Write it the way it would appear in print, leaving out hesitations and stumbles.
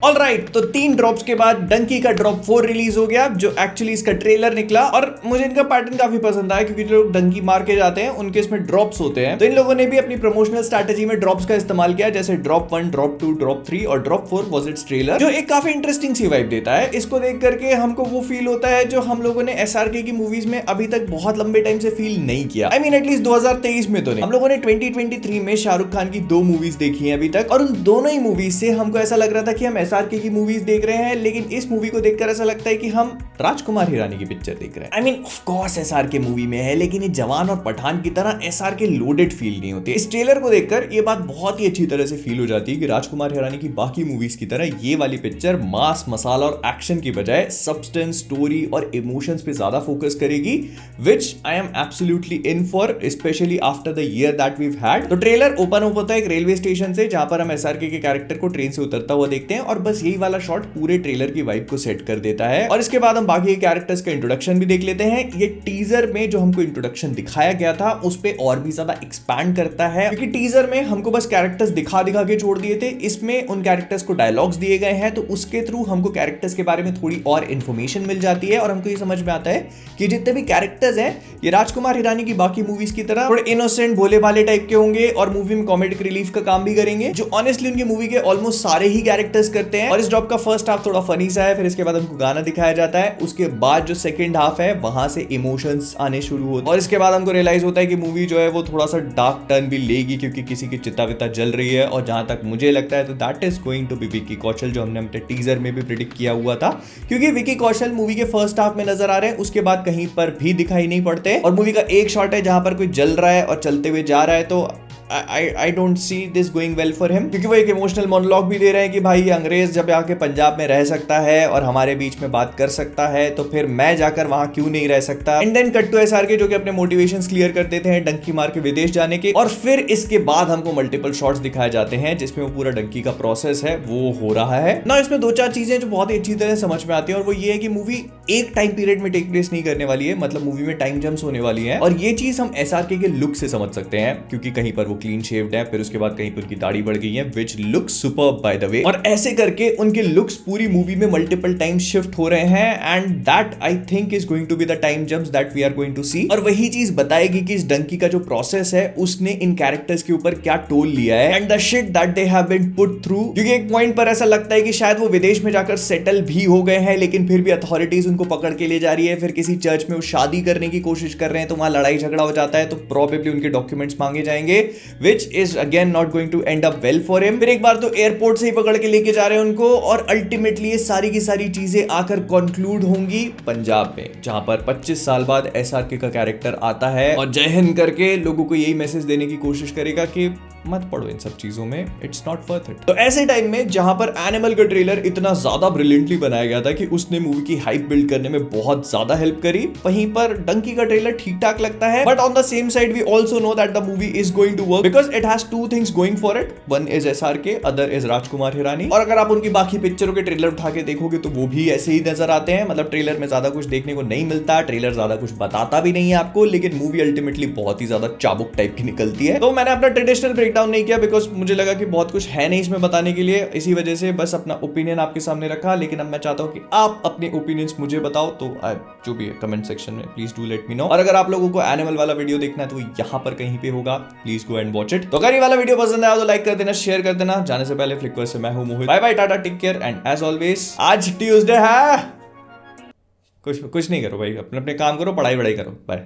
Alright, तो 3 drops के बाद डंकी का ड्रॉप 4 रिलीज हो गया, जो एक्चुअली इसका ट्रेलर निकला और मुझे इनका पैटर्न काफी पसंद आया क्योंकि जो लोग डंकी मार के जाते हैं उनके इसमें ड्रॉप्स होते हैं। तो इन लोगों ने भी अपनी प्रमोशनल स्ट्रैटेजी में ड्रॉप्स का इस्तेमाल किया, जैसे ड्रॉप 1, ड्रॉप 2, ड्रॉप 3 और ड्रॉप 4 वाज इट्स ट्रेलर, जो एक काफी इंटरेस्टिंग सी वाइब देता है। इसको देख करके हमको वो फील होता है जो हम लोगों ने एसआरके की मूवीज में अभी तक बहुत लंबे टाइम से फील नहीं किया। आई मीन एटलीस्ट 2023 में तो नहीं। हम लोगों ने 2023 में शाहरुख खान की 2 मूवीज देखी हैं अभी तक, और उन दोनों ही मूवीज से हमको ऐसा लग रहा था कि हम एसआरके की मूवीज देख रहे हैं, लेकिन इस मूवी को देखकर ऐसा लगता है कि हम राजकुमार हिरानी की पिक्चर देख रहे हैं। I mean of course SRK movie में है, लेकिन ये जवान और पठान की तरह एसआरके लोडेड फील नहीं होती। इस ट्रेलर को देखकर ये बात बहुत ही अच्छी तरह से फील हो जाती है कि राजकुमार हिरानी की बाकी मूवीज की तरह ये वाली पिक्चर मास, मसाला और एक्शन की बजाय सब्सटेंस, स्टोरी और इमोशंस पे ज्यादा फोकस करेगी, which I am absolutely in for, specially after the year that we've had. तो ट्रेलर ओपन होता है एक रेलवे स्टेशन से, जहां पर हम एसआरके के कैरेक्टर को ट्रेन से उतरता हुआ देखते हैं, और बस यही वाला शॉट पूरे ट्रेलर की वाइब को सेट कर देता है। और इसके बाद हम बाकी कैरेक्टर्स का इंट्रोडक्शन भी देख लेते हैं। ये टीजर में जो हमको इंट्रोडक्शन दिखाया गया था उस पे और भी ज्यादा एक्सपैंड करता है, क्योंकि टीजर में हमको बस कैरेक्टर्स दिखा के छोड़ दिए थे। इसमें उन कैरेक्टर्स को डायलॉग्स दिए गए हैं, तो उसके थ्रू हमको कैरेक्टर्स के बारे में थोड़ी और इंफॉर्मेशन मिल जाती है, और हमको ये समझ में आता है कि जितने भी कैरेक्टर्स हैं ये राजकुमार हिरानी की बाकी मूवीज की तरह थोड़े इनोसेंट, भोले भाले टाइप के होंगे और मूवी में कॉमेडिक रिलीफ का काम भी करेंगे, जो ऑनेस्टली उनकी मूवी के ऑलमोस्ट सारे ही कैरेक्टर्स करते हैं। और इस ड्रॉप का फर्स्ट हाफ थोड़ा फनी सा है, फिर इसके बाद हमको गाना दिखाया जाता है, उसके बाद जो सेकंड हाफ है वहां से इमोशंस आने शुरू होते हैं, और इसके बाद हमको रियलाइज होता है कि मूवी जो है वो थोड़ा सा डार्क टर्न भी लेगी, क्योंकि किसी की चिता विता जल रही है। और जहां तक मुझे लगता है तो that is going to be Vicky Kaushal, जो हमने अपने टीजर में भी प्रेडिक्ट किया हुआ था, क्योंकि विकी कौशल मूवी के फर्स्ट हाफ में नजर आ रहे हैं, उसके बाद कहीं पर भी दिखाई नहीं पड़ते। और मूवी का एक शॉट है जहां पर कोई जल रहा है और चलते हुए जा रहा है, तो I don't see this going well for him, क्योंकि वो एक इमोशनल मोनोलॉग भी दे रहे हैं कि भाई अंग्रेज जब आके पंजाब में रह सकता है और हमारे बीच में बात कर सकता है, तो फिर मैं जाकर वहां क्यों नहीं रह सकता। And then cut to SRK, जो कि अपने मोटिवेशंस क्लियर कर देते हैं डंकी मार के विदेश जाने के, और फिर इसके बाद हमको मल्टीपल शॉट्स दिखाए जाते हैं जिसमें वो पूरा डंकी का प्रोसेस है वो हो रहा है ना। इसमें 2-4 चीजें जो बहुत ही अच्छी तरह समझ में आती है, और वो ये है कि मूवी एक टाइम पीरियड में टेक प्लेस नहीं करने वाली है, मतलब मूवी में टाइम जंप्स होने वाली है, और ये चीज हम एसआरके के लुक से समझ सकते हैं, क्योंकि कहीं पर वो क्लीन शेव्ड है, फिर उसके बाद कहीं पर उनकी दाढ़ी बढ़ गई है, which looks superb by the way, और ऐसे करके उनके लुक्स पूरी मूवी में मल्टीपल टाइम शिफ्ट हो रहे हैं, and that I think is going to be the time jumps that we are going to see. और वही चीज बताएगी कि इस डंकी का जो प्रोसेस है उसने इन कैरेक्टर्स के ऊपर क्या टोल लिया है, and the shit that they have been put through. क्योंकि एक पॉइंट पर ऐसा लगता है कि शायद वो विदेश में जाकर सेटल भी हो गए हैं, लेकिन फिर भी अथॉरिटीज उनको पकड़ के ले जा रही है। फिर किसी चर्च में वो शादी करने की कोशिश कर रहे हैं, तो वहां लड़ाई झगड़ा हो जाता है, तो प्रोबेबली उनके डॉक्यूमेंट्स मांगे जाएंगे, which is again not going to end up well for him. फिर एक बार तो एयरपोर्ट से ही पकड़ के लेके जा रहे हैं उनको, और अल्टीमेटली ये सारी की सारी चीजें आकर कंक्लूड होंगी पंजाब में, जहां पर 25 साल बाद एसआरके का कैरेक्टर आता है और जय हिंद करके लोगों को यही मैसेज देने की कोशिश करेगा कि मत पढ़ो इन सब चीजों में, इट्स नॉट वर्थ इट। तो ऐसे टाइम में जहां पर एनिमल का ट्रेलर इतना ज्यादा ब्रिलियंटली बनाया गया था कि उसने मूवी की हाइप बिल्ड करने में बहुत ज्यादा हेल्प करी, वहीं पर डंकी का ट्रेलर ठीक ठाक लगता है, but on the same side we also know that the movie is going to work because it has 2 things going for it, one is SRK, other is Rajkumar Hirani. और अगर आप उनकी बाकी पिक्चरों के ट्रेलर उठा के देखोगे तो वो भी ऐसे ही नजर आते हैं, मतलब ट्रेलर में ज्यादा कुछ देखने को नहीं मिलता, ट्रेलर ज्यादा कुछ बताता भी नहीं है आपको, लेकिन मूवी अल्टीमेटली बहुत ही ज्यादा चाबुक टाइप की निकलती है। तो मैंने अपना ट्रेडिशनल ब्रेकडाउन नहीं किया बिकॉज मुझे लगा कि बहुत कुछ है नहीं इसमें बताने के लिए, इसी वजह से बस अपना ओपिनियन आपके सामने रखा। लेकिन अब मैं चाहता हूं कि आप अपने ओपिनियंस मुझे बताओ, तो जो भी है कमेंट सेक्शन में please do let me know. और अगर आप लोगों को एनिमल वाला वीडियो देखना है तो यहाँ पर कहीं पे होगा, please go and watch it. तो अगर ये वाला वीडियो पसंद आया तो लाइक कर देना, शेयर कर देना। जाने से पहले फ्लिकर से मैं हूं Mohit, bye bye, tata, take care, and as always आज ट्यूसडे है, कुछ नहीं करो भाई, अपने अपने काम करो, पढ़ाई करो, बाय।